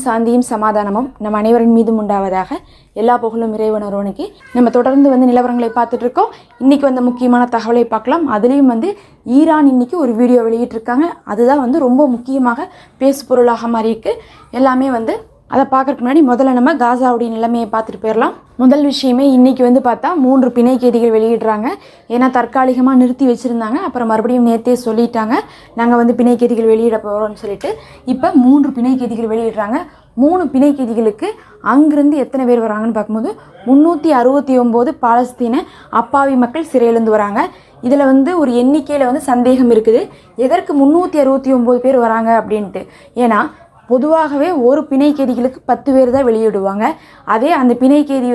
சாந்தியும் சமாதானமும் நம் அனைவரின் மீதும் உண்டாவதாக. எல்லா புகழும் இறைவன் ஒருவனுக்கு. நம்ம தொடர்ந்து நிலவரங்களை பார்த்துட்டு இருக்கோம். இன்னைக்கு முக்கியமான தகவலை பார்க்கலாம். அதுலேயும் ஈரான் இன்னைக்கு ஒரு வீடியோ வெளியிட்டிருக்காங்க. அதுதான் ரொம்ப முக்கியமாக பேசு பொருளாக மாறி இருக்கு. எல்லாமே அதை பார்க்கறதுக்கு முன்னாடி முதல்ல நம்ம காசாவுடைய நிலைமையை பார்த்துட்டு போயிடலாம். முதல் விஷயமே இன்னைக்கு பார்த்தா 3 பிணை கைதிகள் வெளியிடுறாங்க. ஏன்னா தற்காலிகமாக நிறுத்தி வச்சுருந்தாங்க. அப்புறம் மறுபடியும் நேற்றே சொல்லிட்டாங்க, நாங்கள் பிணை கைதிகள் வெளியிட போகிறோம்னு சொல்லிட்டு. இப்போ 3 பிணை கைதிகள் வெளியிடுறாங்க. 3 பிணை கைதிகளுக்கு அங்கிருந்து எத்தனை பேர் வராங்கன்னு பார்க்கும்போது 369 பாலஸ்தீன அப்பாவி மக்கள் சிறையிலேருந்து வராங்க. இதில் ஒரு எண்ணிக்கையில் சந்தேகம் இருக்குது, எதற்கு 369 பேர் வராங்க அப்படின்ட்டு. ஏன்னா பொதுவாகவே ஒரு பிணை கைதிகளுக்கு 10 பேர் தான் வெளியிடுவாங்க. அதே அந்த பிணை கைதி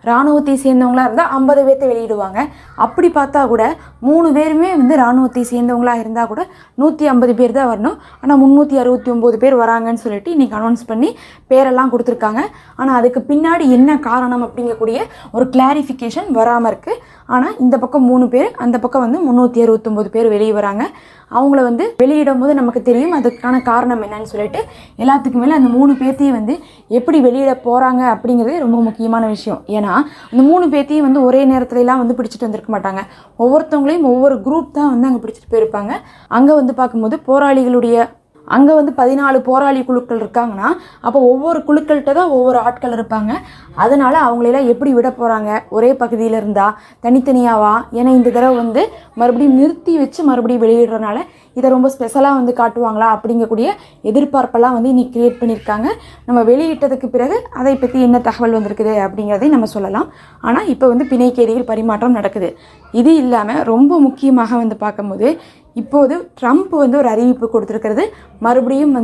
இராணுவத்தை சேர்ந்தவங்களா இருந்தால் 50 பேர்த்தை வெளியிடுவாங்க. அப்படி பார்த்தா கூட 3 பேருமே இராணுவத்தை சேர்ந்தவங்களா இருந்தால் கூட 150 பேர் தான் வரணும். ஆனால் 369 பேர் வராங்கன்னு சொல்லிட்டு இன்றைக்கி அனௌன்ஸ் பண்ணி பேரெல்லாம் கொடுத்துருக்காங்க. ஆனால் அதுக்கு பின்னாடி என்ன காரணம் அப்படிங்கக்கூடிய ஒரு கிளாரிஃபிகேஷன் வராமல் இருக்குது. ஆனால் இந்த பக்கம் 3 பேர், அந்த பக்கம் 369 பேர் வெளியே வராங்க. அவங்கள வெளியிடும் போது நமக்கு தெரியும் அதுக்கான காரணம் என்னன்னு சொல்லிட்டு. எல்லாத்துக்கு மேலே அந்த 3 பேர்த்தையும் எப்படி வெளியிட போகிறாங்க அப்படிங்கிறது ரொம்ப முக்கியமான விஷயம். ஏன்னா அந்த 3 பேர்த்தையும் ஒரே நேரத்துலலாம் பிடிச்சிட்டு வந்திருக்க மாட்டாங்க. ஒவ்வொருத்தவங்களையும் ஒவ்வொரு குரூப் தான் அங்கே பிடிச்சிட்டு போயிருப்பாங்க. அங்கே பார்க்கும்போது போராளிகளுடைய அங்கே 14 போராளி குழுக்கள் இருக்காங்கன்னா அப்போ ஒவ்வொரு குழுக்கள்கிட்ட தான் ஒவ்வொரு ஆட்கள் இருப்பாங்க. அதனால் அவங்களெல்லாம் எப்படி விட போகிறாங்க, ஒரே பகுதியில் இருந்தால் தனித்தனியாவா? ஏன்னா இந்த தடவை மறுபடியும் நிறுத்தி வச்சு மறுபடியும் வெளியிடுறதுனால இதை ரொம்ப ஸ்பெஷலாக காட்டுவாங்களா அப்படிங்கக்கூடிய எதிர்பார்ப்பெல்லாம் இன்னைக்கு கிரியேட் பண்ணியிருக்காங்க. நம்ம வெளியிட்டதுக்கு பிறகு அதை பற்றி என்ன தகவல் வந்திருக்குது அப்படிங்கிறதையும் நம்ம சொல்லலாம். ஆனால் இப்போ பிணை கைதிகள் பரிமாற்றம் நடக்குது. இது இல்லாமல் ரொம்ப முக்கியமாக பார்க்கும்போது இப்போது ட்ரம்ப் ஒரு அறிவிப்பு கொடுத்துருக்கிறது. மறுபடியும்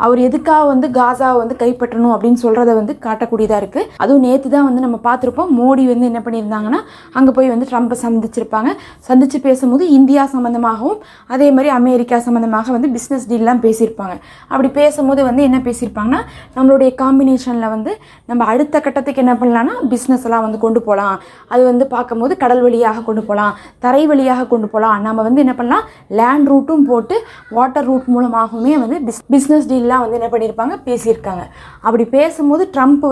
அவர் எதுக்காக காசாவை கைப்பற்றணும் அப்படின்னு சொல்கிறத காட்டக்கூடியதாக இருக்குது. அதுவும் நேற்று தான் நம்ம பார்த்துருப்போம். மோடி என்ன பண்ணியிருந்தாங்கன்னா அங்கே போய் ட்ரம்ப்பை சந்திச்சிருப்பாங்க. சந்தித்து பேசும்போது இந்தியா சம்மந்தமாகவும் அதே மாதிரி அமெரிக்கா சம்மந்தமாக பிஸ்னஸ் டீல்லாம் பேசியிருப்பாங்க. அப்படி பேசும்போது என்ன பேசியிருப்பாங்கன்னா, நம்மளுடைய காம்பினேஷனில் நம்ம அடுத்த கட்டத்துக்கு என்ன பண்ணலான்னா பிஸ்னஸ் எல்லாம் கொண்டு போகலாம். அது பார்க்கும்போது கடல் வழியாக கொண்டு போகலாம், தரை வழியாக கொண்டு போகலாம். நம்ம என்ன பண்ணலாம், லேண்ட் ரூட்டும் போட்டு வாட்டர் ரூட் மூலமாகவுமே பிஸ்னஸ் டீல்லாம் என்ன பண்ணியிருப்பாங்க, பேசியிருக்காங்க. அப்படி பேசும்போது ட்ரம்ப்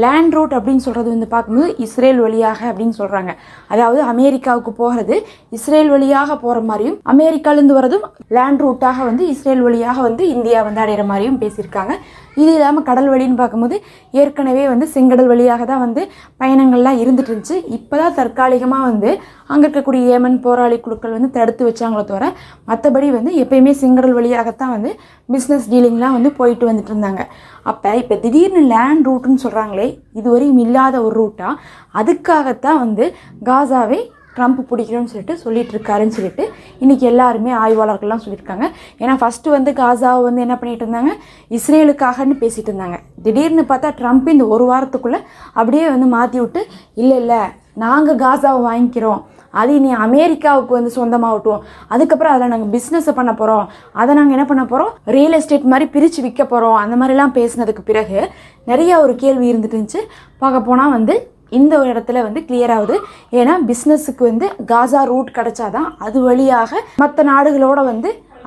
லேண்ட் ரூட் அப்படின்னு சொல்கிறது பார்க்கும்போது இஸ்ரேல் வழியாக அப்படின்னு சொல்கிறாங்க. அதாவது அமெரிக்காவுக்கு போகிறது இஸ்ரேல் வழியாக போகிற மாதிரியும், அமெரிக்காலேருந்து வரதும் லேண்ட் ரூட்டாக இஸ்ரேல் வழியாக இந்தியா அடைகிற மாதிரியும் பேசியிருக்காங்க. இது இல்லாமல் கடல் வழின்னு பார்க்கும்போது ஏற்கனவே செங்கடல் வழியாக தான் பயணங்கள்லாம் இருந்துட்டு இருந்துச்சு. இப்போ தான் தற்காலிகமாக அங்கே இருக்கக்கூடிய ஏமன் போராளி குழுக்கள் தடுத்து வச்சாங்களோ தவிர மற்றபடி எப்பயுமே செங்கடல் வழியாகத்தான் பிஸ்னஸ் டீலிங்லாம் போயிட்டு வந்துட்டு இருந்தாங்க. அப்போ இப்போ திடீர்னு லேண்ட் ரூட்டுன்னு சொல்கிறாங்களே, இதுவரையும் இல்லாத ஒரு ரூட்டாக, அதுக்காகத்தான் காசாவை ட்ரம்ப் பிடிக்கணும்னு சொல்லிட்டு இருக்காருன்னு சொல்லிட்டு இன்றைக்கி எல்லாருமே ஆய்வாளர்கள்லாம் சொல்லியிருக்காங்க. ஏன்னா ஃபஸ்ட்டு காசாவை என்ன பண்ணிட்டு இருந்தாங்க, இஸ்ரேலுக்காகன்னு பேசிகிட்டு இருந்தாங்க. திடீர்னு பார்த்தா ட்ரம்ப் இந்த ஒரு வாரத்துக்குள்ளே அப்படியே மாற்றி விட்டு, இல்லை நாங்கள் காசாவை வாங்கிக்கிறோம், அது இனி அமெரிக்காவுக்கு சொந்தமாகட்டும், அதுக்கப்புறம் அதில் நாங்கள் பிஸ்னஸை பண்ண போகிறோம், அதை நாங்கள் என்ன பண்ண போகிறோம், ரியல் எஸ்டேட் மாதிரி பிரித்து விற்க போகிறோம், அந்த மாதிரிலாம் பேசினதுக்கு பிறகு நிறையா ஒரு கேள்வி இருந்துட்டு இருந்துச்சு. பார்க்க போனால் இந்த ஒரு இடத்துல கிளியர் ஆகுது. ஏன்னா பிஸ்னஸுக்கு காசா ரூட் கிடைச்சாதான் அது வழியாக மற்ற நாடுகளோட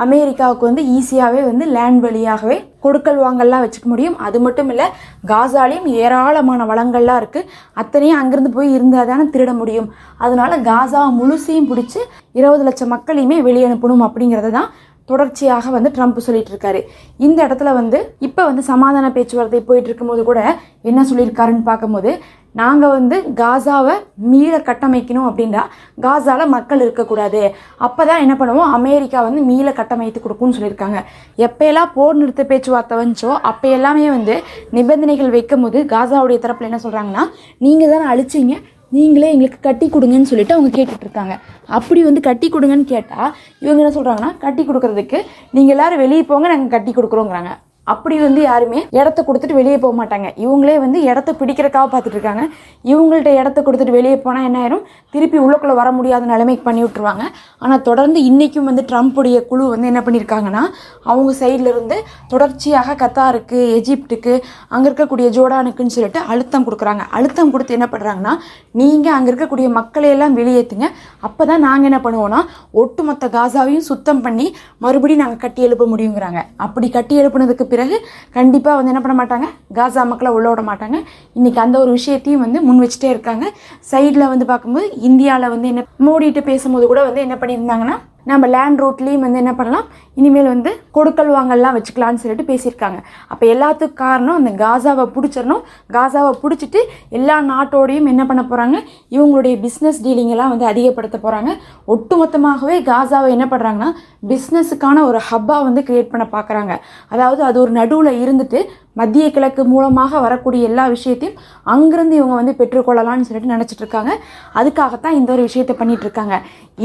அமெரிக்காவுக்கு ஈஸியாகவே லேண்ட் வழியாகவே கொடுக்கல் வாங்கல்லாம் வச்சுக்க முடியும். அது மட்டும் இல்லை, காசாலையும் ஏராளமான வளங்கள்லாம் இருக்குது. அத்தனையும் அங்கேருந்து போய் இருந்தால் தானே திருட முடியும். அதனால காசா முழுசையும் பிடிச்சி 20 லட்சம் மக்களையுமே வெளியே அனுப்பணும் அப்படிங்கிறது தான் தொடர்ச்சியாக ட்ரம்ப் சொல்லிட்டு இருக்காரு. இந்த இடத்துல இப்போ சமாதான பேச்சுவார்த்தை போயிட்டு இருக்கும்போது கூட என்ன சொல்லியிருக்காருன்னு பார்க்கும்போது, நாங்கள் காசாவை மீள கட்டமைக்கணும் அப்படின்னா காசாவில் மக்கள் இருக்கக்கூடாது, அப்போ தான் என்ன பண்ணுவோம், அமெரிக்கா மீள கட்டமைத்து கொடுக்கும்னு சொல்லியிருக்காங்க. எப்போயெல்லாம் போர் நிறுத்த பேச்சுவார்த்தை வந்துச்சோ அப்போ எல்லாமே நிபந்தனைகள் வைக்கும் போது காசாவுடைய தரப்பில் என்ன சொல்கிறாங்கன்னா, நீங்கள் தானே அழிச்சிங்க, நீங்களே எங்களுக்கு கட்டி கொடுங்கன்னு சொல்லிட்டு அவங்க கேட்டுட்ருக்காங்க. அப்படி கட்டி கொடுங்கன்னு கேட்டால் இவங்க என்ன சொல்கிறாங்கன்னா, கட்டி கொடுக்கறதுக்கு நீங்கள் எல்லோரும் வெளியே போங்க, நாங்கள் கட்டி கொடுக்குறோங்கிறாங்க. அப்படி யாருமே இடத்த கொடுத்துட்டு வெளியே போக மாட்டாங்க. இவங்களே இடத்த பிடிக்கிறக்காக பார்த்துட்டு இருக்காங்க. இவங்கள்ட்ட இடத்த கொடுத்துட்டு வெளியே போனால் என்ன ஆயிரும், திருப்பி உள்ளுக்குள்ளே வர முடியாத நிலைமைக்கு பண்ணி விட்டுருவாங்க. ஆனால் தொடர்ந்து இன்றைக்கும் ட்ரம்ப்புடைய குழு என்ன பண்ணியிருக்காங்கன்னா, அவங்க சைட்லேருந்து தொடர்ச்சியாக கத்தாருக்கு, எஜிப்டுக்கு, அங்கே இருக்கக்கூடிய ஜோர்டானுக்குன்னு சொல்லிட்டு அழுத்தம் கொடுக்குறாங்க. அழுத்தம் கொடுத்து என்ன பண்ணுறாங்கன்னா, நீங்கள் அங்கே இருக்கக்கூடிய மக்களையெல்லாம் வெளியேற்றுங்க, அப்போ தான் நாங்கள் என்ன பண்ணுவோன்னா ஒட்டுமொத்த காசாவையும் சுத்தம் பண்ணி மறுபடியும் நாங்கள் கட்டி எழுப்ப முடியுங்கிறாங்க. அப்படி கட்டி எழுப்புனதுக்கு பிறகு கண்டிப்பாக வந்து என்ன பண்ண மாட்டாங்க, காசா மக்களை உள்ள விட மாட்டாங்க. இன்றைக்கி அந்த ஒரு விஷயத்தையும் வந்து முன் வச்சுட்டே இருக்காங்க. சைடில் வந்து பார்க்கும்போது இந்தியாவில் வந்து என்ன மோடிட்டு பேசும்போது கூட வந்து என்ன பண்ணியிருந்தாங்கன்னா, நம்ம லேண்ட் ரூட்லேயும் வந்து என்ன பண்ணலாம், இனிமேல் வந்து கொடுக்கல் வாங்கல்லாம் வச்சுக்கலான்னு சொல்லிட்டு பேசியிருக்காங்க. அப்போ எல்லாத்துக்கும் காரணம் அந்த காசாவை பிடிச்சிடணும். காசாவை பிடிச்சிட்டு எல்லா நாட்டோடையும் என்ன பண்ண போகிறாங்க, இவங்களுடைய பிஸ்னஸ் டீலிங்கெல்லாம் வந்து அதிகப்படுத்த போகிறாங்க. ஒட்டுமொத்தமாகவே காசாவை என்ன பண்ணுறாங்கன்னா பிஸ்னஸுக்கான ஒரு ஹப்பாக வந்து க்ரியேட் பண்ண பார்க்குறாங்க. அதாவது அது ஒரு நடுவில் இருந்துட்டு மத்திய கிழக்கு மூலமாக வரக்கூடிய எல்லா விஷயத்தையும் அங்கிருந்து இவங்க வந்து பெற்றுக்கொள்ளலாம்னு சொல்லிட்டு நினச்சிட்டு இருக்காங்க. அதுக்காகத்தான் இந்த ஒரு விஷயத்தை பண்ணிட்டு இருக்காங்க.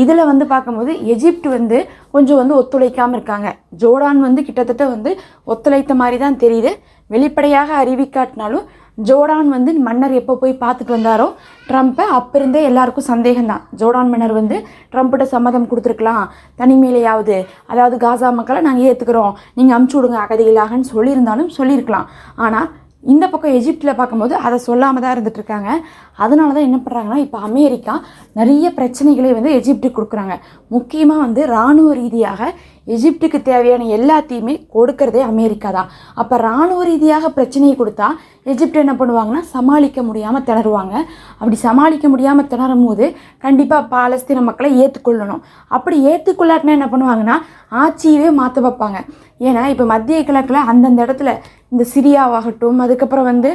இதில் வந்து பார்க்கும்போது எஜிப்ட் வந்து கொஞ்சம் வந்து ஒத்துழைக்காமல் இருக்காங்க. ஜோர்டான் வந்து கிட்டத்தட்ட வந்து ஒத்துழைத்த மாதிரி தான் தெரியுது. வெளிப்படையாக அறிவிக்காட்டினாலும் ஜோர்டான் வந்து மன்னர் எப்போ போய் பார்த்துட்டு வந்தாரோ ட்ரம்ப்பை, அப்போ இருந்தே எல்லாருக்கும் சந்தேகம்தான். ஜோர்டான் மன்னர் வந்து ட்ரம்ப்கிட்ட சம்மதம் கொடுத்துருக்கலாம், தனிமையிலையாவது, அதாவது காசா மக்களை நாங்கள் ஏற்றுக்கிறோம், நீங்கள் அமுச்சு விடுங்க அகதிகளாகன்னு சொல்லியிருந்தாலும் சொல்லியிருக்கலாம். ஆனால் இந்த பக்கம் எஜிப்டில் பார்க்கும்போது அதை சொல்லாமல் தான் இருந்துகிட்ருக்காங்க. அதனால தான் என்ன பண்ணுறாங்கன்னா, இப்போ அமெரிக்கா நிறைய பிரச்சனைகளை வந்து எஜிப்டுக்கு கொடுக்குறாங்க. முக்கியமாக வந்து இராணுவ ரீதியாக எஜிப்டுக்கு தேவையான எல்லாத்தையுமே கொடுக்கறதே அமெரிக்கா தான். அப்போ இராணுவ ரீதியாக பிரச்சனையை கொடுத்தா எஜிப்ட் என்ன பண்ணுவாங்கன்னா சமாளிக்க முடியாமல் திணறுவாங்க. அப்படி சமாளிக்க முடியாமல் திணறும் போது கண்டிப்பாக பாலஸ்தீன மக்களை ஏற்றுக்கொள்ளணும். அப்படி ஏற்றுக்கொள்ளாட்டினா என்ன பண்ணுவாங்கன்னா ஆட்சியவே மாற்ற வைப்பாங்க. ஏன்னா இப்போ மத்திய கிழக்கில் அந்தந்த இடத்துல இந்த சிரியாவாகட்டும், அதுக்கப்புறம் வந்து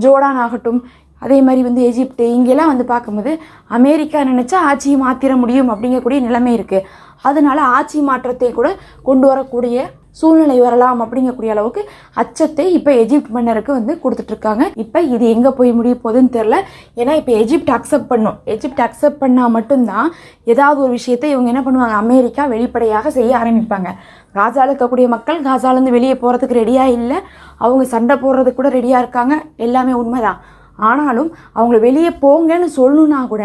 ஜோர்டான் ஆகட்டும், அதே மாதிரி வந்து எஜிப்டு, இங்கெல்லாம் வந்து பார்க்கும்போது அமெரிக்கா நினச்சா ஆட்சியை மாற்றிட முடியும் அப்படிங்கக்கூடிய நிலைமை இருக்குது. அதனால ஆட்சி மாற்றத்தை கூட கொண்டு வரக்கூடிய சூழ்நிலை வரலாம் அப்படிங்கக்கூடிய அளவுக்கு அச்சத்தை இப்போ எஜிப்ட் மன்னருக்கு வந்து கொடுத்துட்ருக்காங்க. இப்போ இது எங்கே போய் முடிய போகுதுன்னு தெரில. ஏன்னா இப்போ எஜிப்ட் அக்செப்ட் பண்ணும். எஜிப்ட் அக்செப்ட் பண்ணால் மட்டும்தான் ஏதாவது ஒரு விஷயத்தை இவங்க என்ன பண்ணுவாங்க, அமெரிக்கா வெளிப்படையாக செய்ய ஆரம்பிப்பாங்க. காசாவில் இருக்கக்கூடிய மக்கள் காசாலேருந்து வெளியே போகிறதுக்கு ரெடியாக இல்லை, அவங்க சண்டை போடுறதுக்கு கூட ரெடியாக இருக்காங்க, எல்லாமே உண்மைதான். ஆனாலும் அவங்கள வெளியே போங்கன்னு சொல்லணுன்னா கூட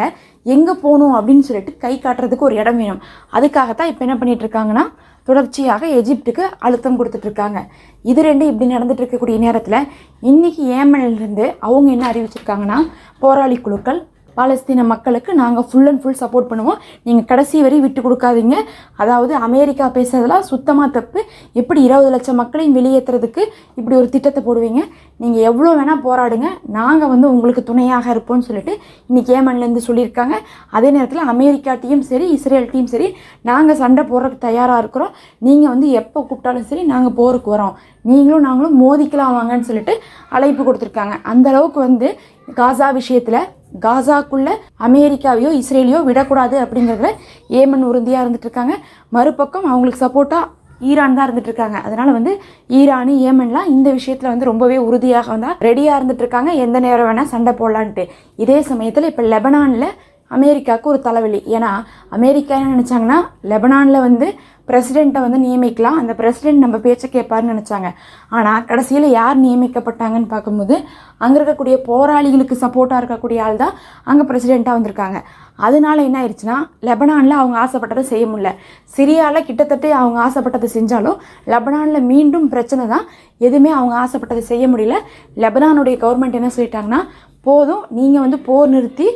எங்கே போகணும் அப்படின்னு சொல்லிட்டு கை காட்டுறதுக்கு ஒரு இடம் வேணும். அதுக்காகத்தான் இப்போ என்ன பண்ணிட்டு இருக்காங்கன்னா தொடர்ச்சியாக எஜிப்டுக்கு அழுத்தம் கொடுத்துட்ருக்காங்க. இது ரெண்டும் இப்படி நடந்துட்டு இருக்கக்கூடிய நேரத்தில் இன்றைக்கி ஏமன்லேருந்து அவங்க என்ன அறிவிச்சிருக்காங்கன்னா, போராளி குழுக்கள் பாலஸ்தீன மக்களுக்கு நாங்கள் ஃபுல் அண்ட் ஃபுல் சப்போர்ட் பண்ணுவோம், நீங்கள் கடைசி வரை விட்டு கொடுக்காதீங்க. அதாவது அமெரிக்கா பேசுறதெல்லாம் சுத்தமாக தப்பு. எப்படி 20 லட்சம் மக்களையும் வெளியேற்றுறதுக்கு இப்படி ஒரு திட்டத்தை போடுவீங்க, நீங்கள் எவ்வளோ வேணால் போராடுங்க, நாங்கள் வந்து உங்களுக்கு துணையாக இருப்போம்னு சொல்லிட்டு இன்றைக்கி ஏமன்லேருந்து சொல்லியிருக்காங்க. அதே நேரத்தில் அமெரிக்காட்டையும் சரி இஸ்ரேல்ட்டையும் சரி நாங்கள் சண்டை போடுறதுக்கு தயாராக இருக்கிறோம், நீங்கள் வந்து எப்போ கூப்பிட்டாலும் சரி நாங்கள் போருக்கு வரோம், நீங்களும் நாங்களும் மோதிக்கலாம் வாங்கன்னு சொல்லிட்டு அழைப்பு கொடுத்துருக்காங்க. அந்தளவுக்கு வந்து காசா விஷயத்தில் காசாக்குள்ள அமெரிக்காவையோ இஸ்ரேலையோ விடக்கூடாது அப்படிங்கிறதுல ஏமன் உறுதியாக இருந்துட்டு இருக்காங்க. மறுபக்கம் அவங்களுக்கு சப்போர்ட்டாக ஈரான் தான் இருந்துட்டு இருக்காங்க. அதனால வந்து ஈரானு ஏமன்லாம் இந்த விஷயத்தில் வந்து ரொம்பவே உறுதியாக வந்தால் ரெடியாக இருந்துட்டு இருக்காங்க, எந்த நேரம் வேணால் சண்டை போடலான்ட்டு. இதே சமயத்தில் இப்போ லெபனானில் அமெரிக்காவுக்கு ஒரு தலைவலி. ஏன்னா அமெரிக்கா என்ன நினச்சாங்கன்னா, லெபனானில் வந்து பிரசிடெண்ட்டை வந்து நியமிக்கலாம், அந்த பிரசிடெண்ட் நம்ம பேச்சை கேட்பாருன்னு நினச்சாங்க. ஆனால் கடைசியில் யார் நியமிக்கப்பட்டாங்கன்னு பார்க்கும்போது அங்கே இருக்கக்கூடிய போராளிகளுக்கு சப்போர்ட்டாக இருக்கக்கூடிய ஆள் தான் அங்கே பிரசிடெண்ட்டாக வந்திருக்காங்க. அதனால என்ன ஆயிடுச்சுன்னா, லெபனானில் அவங்க ஆசைப்பட்டதை செய்ய முடியல. சிரியாவில் கிட்டத்தட்ட அவங்க ஆசைப்பட்டதை செஞ்சாலும் லெபனானில் மீண்டும் பிரச்சனை தான், எதுவுமே அவங்க ஆசைப்பட்டதை செய்ய முடியல. லெபனானுடைய கவர்மெண்ட் என்ன சொல்லிட்டாங்கன்னா, போதும், நீங்கள் வந்து போர் நிறுத்தி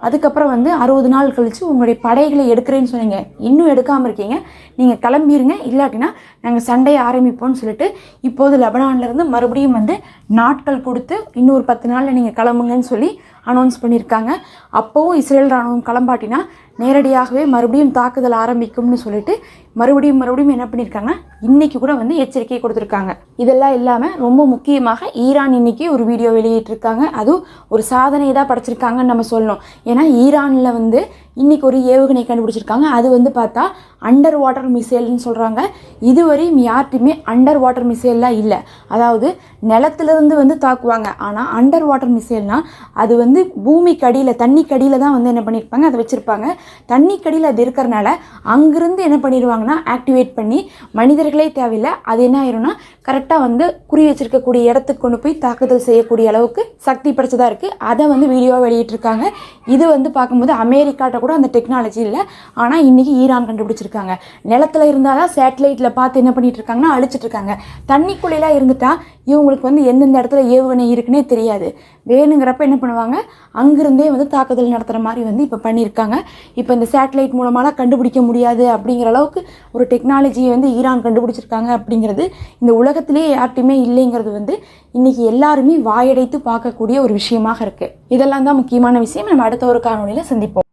அதுக்கப்புறம் வந்து 60 நாள் கழித்து உங்களுடைய படைகளை எடுக்கிறேன்னு சொன்னீங்க, இன்னும் எடுக்காமல் இருக்கீங்க, நீங்கள் கிளம்பிடுங்க, இல்லாட்டினா நாங்கள் சண்டையை ஆரம்பிப்போம்னு சொல்லிட்டு இப்போது லெபனான்லேருந்து மறுபடியும் வந்து நாட்கள் கொடுத்து இன்னொரு 10 நாளில் நீங்கள் கிளம்புங்கன்னு சொல்லி அனௌன்ஸ் பண்ணியிருக்காங்க. அப்போவும் இஸ்ரேல் ராணுவம் கிளம்பாட்டினா நேரடியாகவே மறுபடியும் தாக்குதல் ஆரம்பிக்கும்னு சொல்லிட்டு மறுபடியும் என்ன பண்ணியிருக்காங்கன்னா இன்றைக்கி கூட வந்து எச்சரிக்கை கொடுத்துருக்காங்க. இதெல்லாம் இல்லாமல் ரொம்ப முக்கியமாக ஈரான் இன்றைக்கி ஒரு வீடியோ வெளியிட்டிருக்காங்க. அதுவும் ஒரு சாதனை தான் படைச்சிருக்காங்கன்னு நம்ம சொல்லணும். ஏன்னா ஈரானில் வந்து இன்றைக்கி ஒரு ஏவுகணை கண்டுபிடிச்சிருக்காங்க. அது வந்து பார்த்தா அண்டர் வாட்டர் மிசைல்னு சொல்கிறாங்க. இதுவரையும் யார்ட்டுமே அண்டர் வாட்டர் மிசைல்லாம் இல்லை. அதாவது நிலத்திலிருந்து வந்து தாக்குவாங்க, ஆனால் அண்டர் வாட்டர் மிசைல்னால் அது வந்து பூமிக்கு அடியில் தண்ணிக்கடியில் தான் வந்து என்ன பண்ணியிருப்பாங்க, அதை வச்சுருப்பாங்க. தண்ணிக்கடியில் அது இருக்கிறனால அங்கிருந்து என்ன பண்ணிடுவாங்கன்னா ஆக்டிவேட் பண்ணி மனிதர்களே தேவையில்லை, அது என்ன ஆயிரும்னா கரெக்டாக வந்து குறி வச்சிருக்கக்கூடிய இடத்துக்கு கொண்டு போய் தாக்குதல் செய்யக்கூடிய அளவுக்கு சக்தி படைச்சதாக இருக்குது. அதை வந்து வீடியோவாக வெளியிட்டிருக்காங்க. இது வந்து பார்க்கும்போது அமெரிக்காட்ட கூட அந்த டெக்னாலஜி இல்லை. ஆனால் இன்றைக்கி ஈரான் கண்டுபிடிச்சிருக்காங்க. நிலத்தில் இருந்தால் தான் சேட்டலைட்டில் பார்த்து என்ன பண்ணிட்டு இருக்காங்கன்னா அழிச்சிட்டு இருக்காங்க. தண்ணிக்குள்ளேலாம் இருந்துட்டா இவங்களுக்கு வந்து எந்தெந்த இடத்துல ஏவுகணை இருக்குன்னே தெரியாது. வேணுங்கிறப்ப என்ன பண்ணுவாங்க, அங்கிருந்தே வந்து தாக்குதல் நடத்துகிற மாதிரி வந்து இப்போ பண்ணியிருக்காங்க. இப்போ இந்த சேட்டலைட் மூலமாலாம் கண்டுபிடிக்க முடியாது அப்படிங்கிற அளவுக்கு ஒரு டெக்னாலஜியை வந்து ஈரான் கண்டுபிடிச்சிருக்காங்க. அப்படிங்கிறது இந்த உலகத்திலேயே யார்ட்டையுமே இல்லைங்கிறது வந்து இன்றைக்கி எல்லாருமே வாயடைத்து பார்க்கக்கூடிய ஒரு விஷயமாக இருக்குது. இதெல்லாம் தான் முக்கியமான விஷயம். நம்ம அடுத்த ஒரு காணொலியில் சந்திப்போம்.